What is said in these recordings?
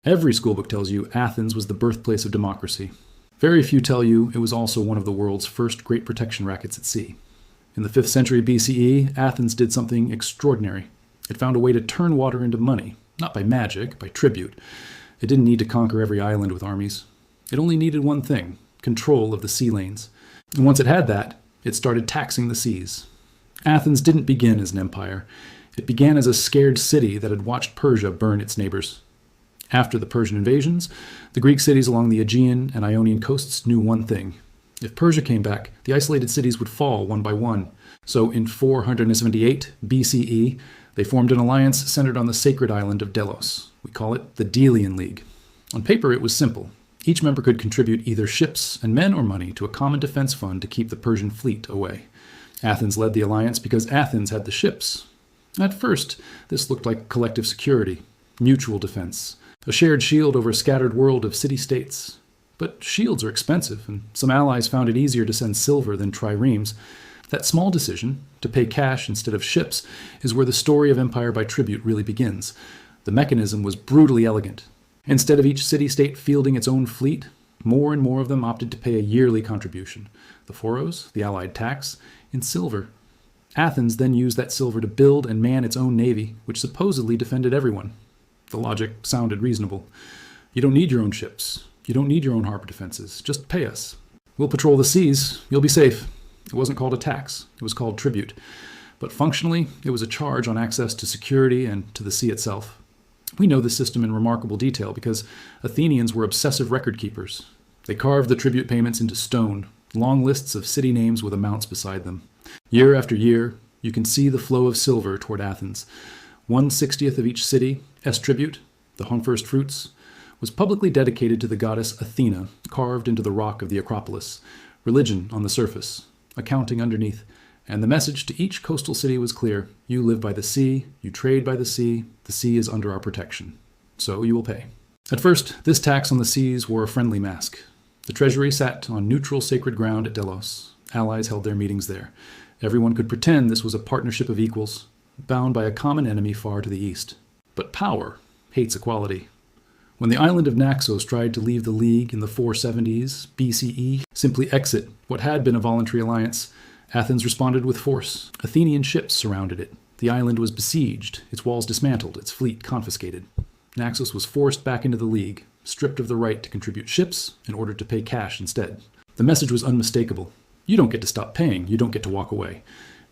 Every schoolbook tells you Athens was the birthplace of democracy. Very few tell you it was also one of the world's first great protection rackets at sea. In the 5th century BCE, Athens did something extraordinary. It found a way to turn water into money, not by magic, by tribute. It didn't need to conquer every island with armies. It only needed one thing: control of the sea lanes. And once it had that, it started taxing the seas. Athens didn't begin as an empire. It began as a scared city that had watched Persia burn its neighbors. After the Persian invasions, the Greek cities along the Aegean and Ionian coasts knew one thing: if Persia came back, the isolated cities would fall one by one. So in 478 BCE, they formed an alliance centered on the sacred island of Delos. We call it the Delian League. On paper, it was simple. Each member could contribute either ships and men or money to a common defense fund to keep the Persian fleet away. Athens led the alliance because Athens had the ships. At first, this looked like collective security, mutual defense, a shared shield over a scattered world of city-states. But shields are expensive, and some allies found it easier to send silver than triremes. That small decision, to pay cash instead of ships, is where the story of empire by tribute really begins. The mechanism was brutally elegant. Instead of each city-state fielding its own fleet, more and more of them opted to pay a yearly contribution, the phoros, the allied tax, in silver. Athens then used that silver to build and man its own navy, which supposedly defended everyone. The logic sounded reasonable. You don't need your own ships. You don't need your own harbor defenses. Just pay us. We'll patrol the seas. You'll be safe. It wasn't called a tax. It was called tribute. But functionally, it was a charge on access to security and to the sea itself. We know this system in remarkable detail because Athenians were obsessive record keepers. They carved the tribute payments into stone, long lists of city names with amounts beside them. Year after year, you can see the flow of silver toward Athens. 1/60th of each city, as tribute, the first fruits, was publicly dedicated to the goddess Athena, carved into the rock of the Acropolis. Religion on the surface, accounting underneath, and the message to each coastal city was clear: you live by the sea, you trade by the sea is under our protection. So you will pay. At first, this tax on the seas wore a friendly mask. The treasury sat on neutral sacred ground at Delos. Allies held their meetings there. Everyone could pretend this was a partnership of equals, bound by a common enemy far to the east. But power hates equality. When the island of Naxos tried to leave the League in the 470s BCE, simply exit what had been a voluntary alliance, Athens responded with force. Athenian ships surrounded it. The island was besieged, its walls dismantled, its fleet confiscated. Naxos was forced back into the League, stripped of the right to contribute ships in order to pay cash instead. The message was unmistakable. You don't get to stop paying, you don't get to walk away.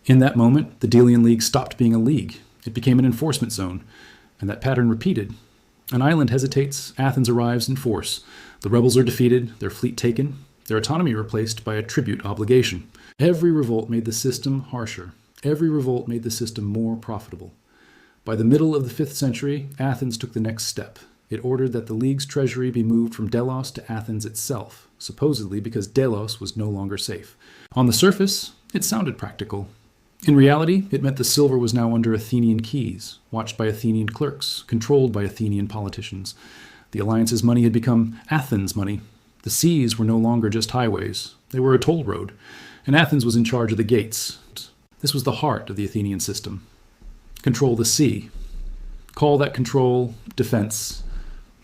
In that moment, the Delian League stopped being a league. It became an enforcement zone, and that pattern repeated. An island hesitates, Athens arrives in force. The rebels are defeated, their fleet taken, their autonomy replaced by a tribute obligation. Every revolt made the system harsher. Every revolt made the system more profitable. By the middle of the 5th century, Athens took the next step. It ordered that the League's treasury be moved from Delos to Athens itself, supposedly because Delos was no longer safe. On the surface, it sounded practical. In reality, it meant the silver was now under Athenian keys, watched by Athenian clerks, controlled by Athenian politicians. The alliance's money had become Athens' money. The seas were no longer just highways. They were a toll road, and Athens was in charge of the gates. This was the heart of the Athenian system. Control the sea. Call that control defense.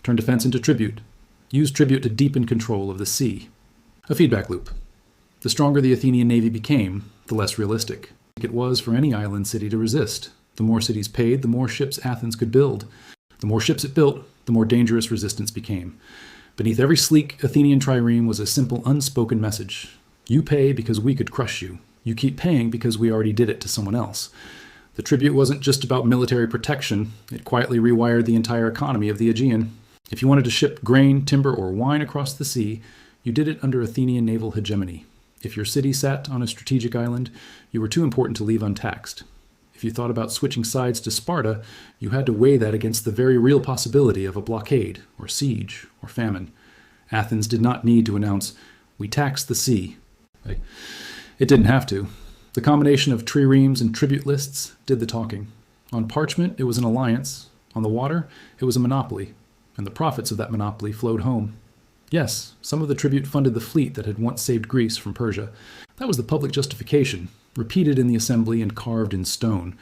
Turn defense into tribute. Use tribute to deepen control of the sea. A feedback loop. The stronger the Athenian navy became, the less realistic it was for any island city to resist. The more cities paid, the more ships Athens could build. The more ships it built, the more dangerous resistance became. Beneath every sleek Athenian trireme was a simple unspoken message. You pay because we could crush you. You keep paying because we already did it to someone else. The tribute wasn't just about military protection. It quietly rewired the entire economy of the Aegean. If you wanted to ship grain, timber, or wine across the sea, you did it under Athenian naval hegemony. If your city sat on a strategic island, you were too important to leave untaxed. If you thought about switching sides to Sparta, you had to weigh that against the very real possibility of a blockade, or siege, or famine. Athens did not need to announce, "We tax the sea." It didn't have to. The combination of triremes and tribute lists did the talking. On parchment, it was an alliance. On the water, it was a monopoly. And the profits of that monopoly flowed home. Yes, some of the tribute funded the fleet that had once saved Greece from Persia. That was the public justification, repeated in the assembly and carved in stone.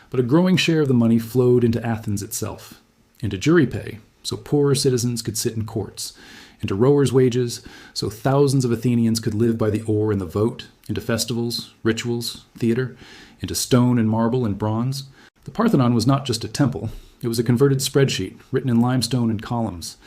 But a growing share of the money flowed into Athens itself, into jury pay, so poorer citizens could sit in courts, into rowers' wages, so thousands of Athenians could live by the oar and the vote, into festivals, rituals, theater, into stone and marble and bronze. The Parthenon was not just a temple, it was a converted spreadsheet written in limestone and columns.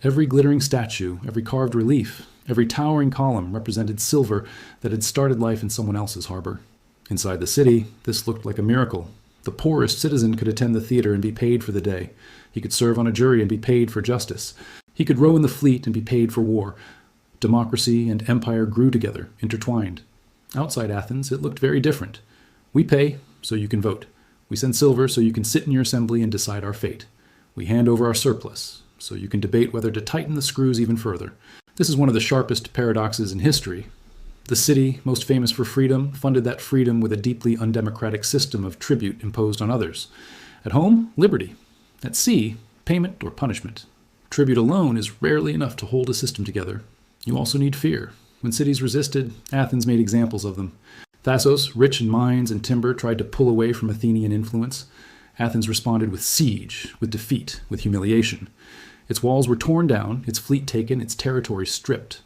Every glittering statue, every carved relief, every towering column represented silver that had started life in someone else's harbor. Inside the city, this looked like a miracle. The poorest citizen could attend the theater and be paid for the day. He could serve on a jury and be paid for justice. He could row in the fleet and be paid for war. Democracy and empire grew together, intertwined. Outside Athens, it looked very different. We pay, so you can vote. We send silver so you can sit in your assembly and decide our fate. We hand over our surplus, so you can debate whether to tighten the screws even further. This is one of the sharpest paradoxes in history. The city, most famous for freedom, funded that freedom with a deeply undemocratic system of tribute imposed on others. At home, liberty. At sea, payment or punishment. Tribute alone is rarely enough to hold a system together. You also need fear. When cities resisted, Athens made examples of them. Thassos, rich in mines and timber, tried to pull away from Athenian influence. Athens responded with siege, with defeat, with humiliation. Its walls were torn down, its fleet taken, its territory stripped.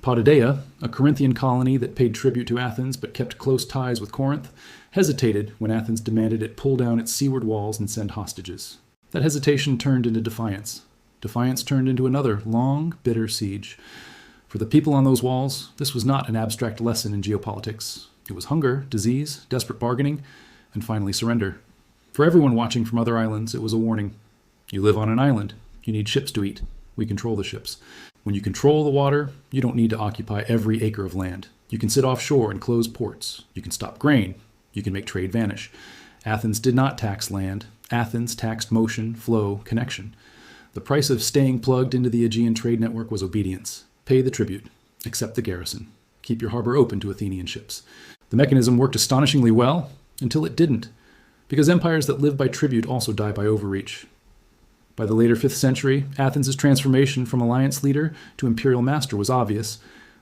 Potidaea, a Corinthian colony that paid tribute to Athens but kept close ties with Corinth, hesitated when Athens demanded it pull down its seaward walls and send hostages. That hesitation turned into defiance. Defiance turned into another long, bitter siege. For the people on those walls, this was not an abstract lesson in geopolitics. It was hunger, disease, desperate bargaining, and finally surrender. For everyone watching from other islands, it was a warning. You live on an island. You need ships to eat. We control the ships. When you control the water, you don't need to occupy every acre of land. You can sit offshore and close ports. You can stop grain. You can make trade vanish. Athens did not tax land. Athens taxed motion, flow, connection. The price of staying plugged into the Aegean trade network was obedience. Pay the tribute. Accept the garrison. Keep your harbor open to Athenian ships. The mechanism worked astonishingly well until it didn't, because empires that live by tribute also die by overreach. By the later 5th century, Athens' transformation from alliance leader to imperial master was obvious.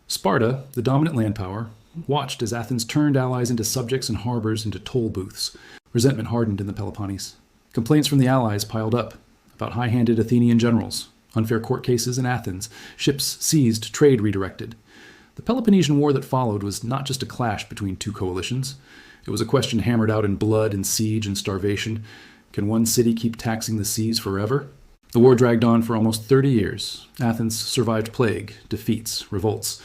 Sparta, the dominant land power, watched as Athens turned allies into subjects and harbors into toll booths. Resentment hardened in the Peloponnese. Complaints from the allies piled up about high-handed Athenian generals, unfair court cases in Athens, ships seized, trade redirected. The Peloponnesian War that followed was not just a clash between two coalitions. It was a question hammered out in blood and siege and starvation. Can one city keep taxing the seas forever? The war dragged on for almost 30 years. Athens survived plague, defeats, revolts.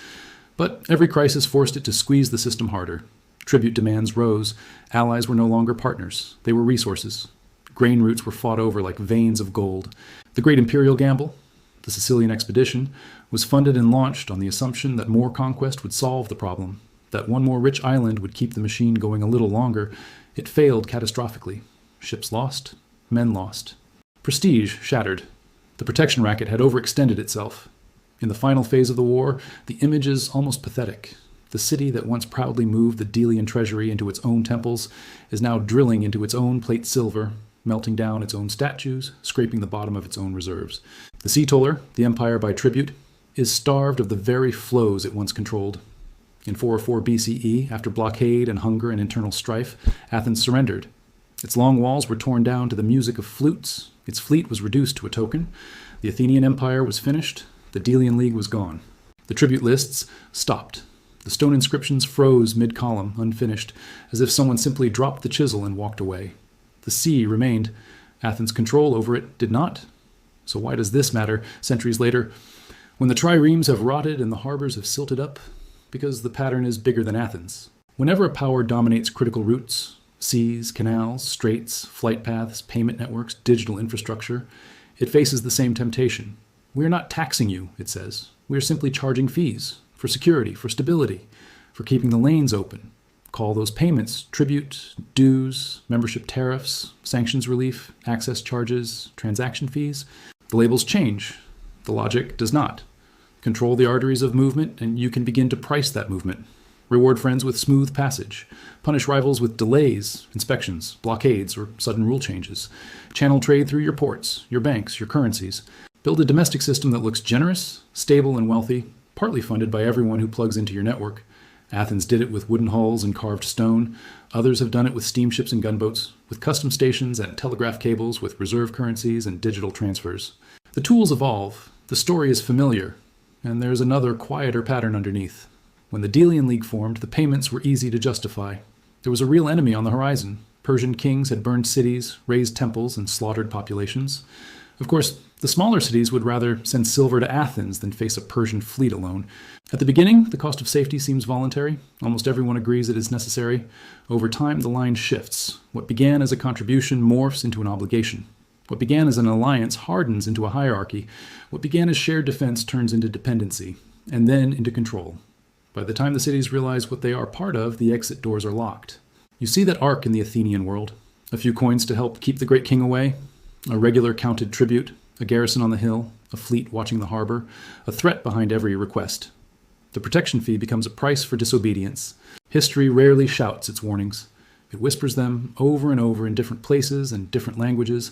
But every crisis forced it to squeeze the system harder. Tribute demands rose. Allies were no longer partners. They were resources. Grain routes were fought over like veins of gold. The great imperial gamble, the Sicilian expedition, was funded and launched on the assumption that more conquest would solve the problem, that one more rich island would keep the machine going a little longer. It failed catastrophically. Ships lost, men lost. Prestige shattered. The protection racket had overextended itself. In the final phase of the war, the image is almost pathetic. The city that once proudly moved the Delian treasury into its own temples is now drilling into its own plate silver, melting down its own statues, scraping the bottom of its own reserves. The sea toller, the empire by tribute, is starved of the very flows it once controlled. In 404 BCE, after blockade and hunger and internal strife, Athens surrendered. Its long walls were torn down to the music of flutes. Its fleet was reduced to a token. The Athenian Empire was finished. The Delian League was gone. The tribute lists stopped. The stone inscriptions froze mid-column, unfinished, as if someone simply dropped the chisel and walked away. The sea remained. Athens' control over it did not. So why does this matter centuries later? When the triremes have rotted and the harbors have silted up? Because the pattern is bigger than Athens. Whenever a power dominates critical routes, seas, canals, straits, flight paths, payment networks, digital infrastructure, it faces the same temptation. We are not taxing you, it says. We are simply charging fees for security, for stability, for keeping the lanes open. Call those payments tribute, dues, membership tariffs, sanctions relief, access charges, transaction fees. The labels change. The logic does not. Control the arteries of movement, and you can begin to price that movement. Reward friends with smooth passage. Punish rivals with delays, inspections, blockades, or sudden rule changes. Channel trade through your ports, your banks, your currencies. Build a domestic system that looks generous, stable, and wealthy, partly funded by everyone who plugs into your network. Athens did it with wooden hulls and carved stone. Others have done it with steamships and gunboats, with custom stations and telegraph cables, with reserve currencies and digital transfers. The tools evolve, the story is familiar, and there's another quieter pattern underneath. When the Delian League formed, the payments were easy to justify. There was a real enemy on the horizon. Persian kings had burned cities, razed temples, and slaughtered populations. Of course, the smaller cities would rather send silver to Athens than face a Persian fleet alone. At the beginning, the cost of safety seems voluntary. Almost everyone agrees it is necessary. Over time, the line shifts. What began as a contribution morphs into an obligation. What began as an alliance hardens into a hierarchy. What began as shared defense turns into dependency, and then into control. By the time the cities realize what they are part of, the exit doors are locked. You see that arc in the Athenian world. A few coins to help keep the great king away, a regular counted tribute, a garrison on the hill, a fleet watching the harbor, a threat behind every request. The protection fee becomes a price for disobedience. History rarely shouts its warnings. It whispers them over and over in different places and different languages.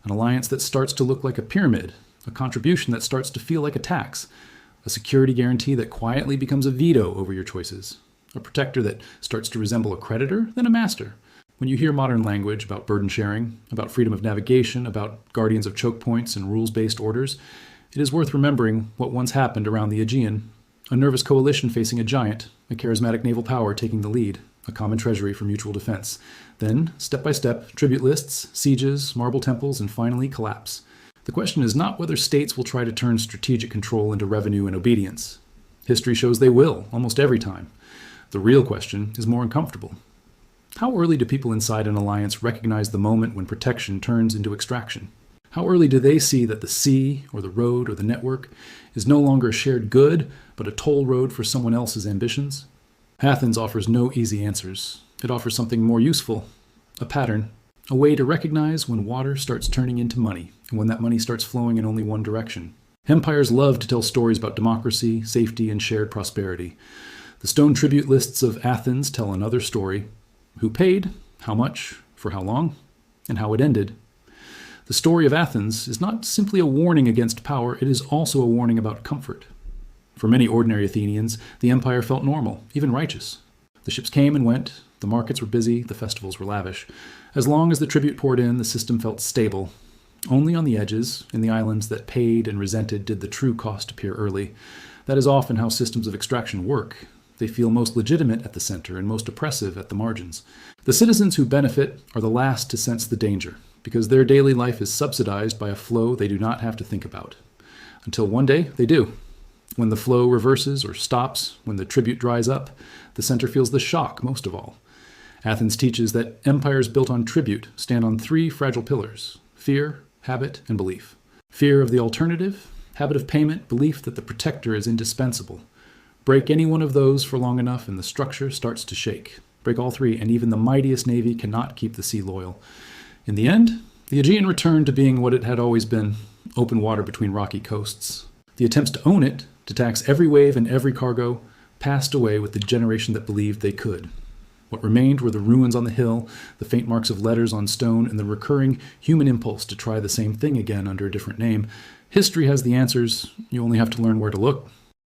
An alliance that starts to look like a pyramid, a contribution that starts to feel like a tax, a security guarantee that quietly becomes a veto over your choices, a protector that starts to resemble a creditor, then a master. When you hear modern language about burden sharing, about freedom of navigation, about guardians of choke points and rules-based orders, it is worth remembering what once happened around the Aegean. A nervous coalition facing a giant, a charismatic naval power taking the lead, a common treasury for mutual defense. Then, step by step, tribute lists, sieges, marble temples, and finally collapse. The question is not whether states will try to turn strategic control into revenue and obedience. History shows they will, almost every time. The real question is more uncomfortable. How early do people inside an alliance recognize the moment when protection turns into extraction? How early do they see that the sea, or the road, or the network is no longer a shared good, but a toll road for someone else's ambitions? Athens offers no easy answers. It offers something more useful, a pattern, a way to recognize when water starts turning into money, and when that money starts flowing in only one direction. Empires love to tell stories about democracy, safety, and shared prosperity. The stone tribute lists of Athens tell another story. Who paid, how much, for how long, and how it ended. The story of Athens is not simply a warning against power, it is also a warning about comfort. For many ordinary Athenians, the empire felt normal, even righteous. The ships came and went, the markets were busy, the festivals were lavish. As long as the tribute poured in, the system felt stable. Only on the edges, in the islands that paid and resented, did the true cost appear early. That is often how systems of extraction work. They feel most legitimate at the center and most oppressive at the margins. The citizens who benefit are the last to sense the danger, because their daily life is subsidized by a flow they do not have to think about. Until one day, they do. When the flow reverses or stops, when the tribute dries up, the center feels the shock most of all. Athens teaches that empires built on tribute stand on three fragile pillars: fear, habit, and belief. Fear of the alternative, habit of payment, belief that the protector is indispensable. Break any one of those for long enough and the structure starts to shake. Break all three, and even the mightiest navy cannot keep the sea loyal. In the end, the Aegean returned to being what it had always been: open water between rocky coasts. The attempts to own it, to tax every wave and every cargo, passed away with the generation that believed they could. What remained were the ruins on the hill, the faint marks of letters on stone, and the recurring human impulse to try the same thing again under a different name. History has the answers, you only have to learn where to look.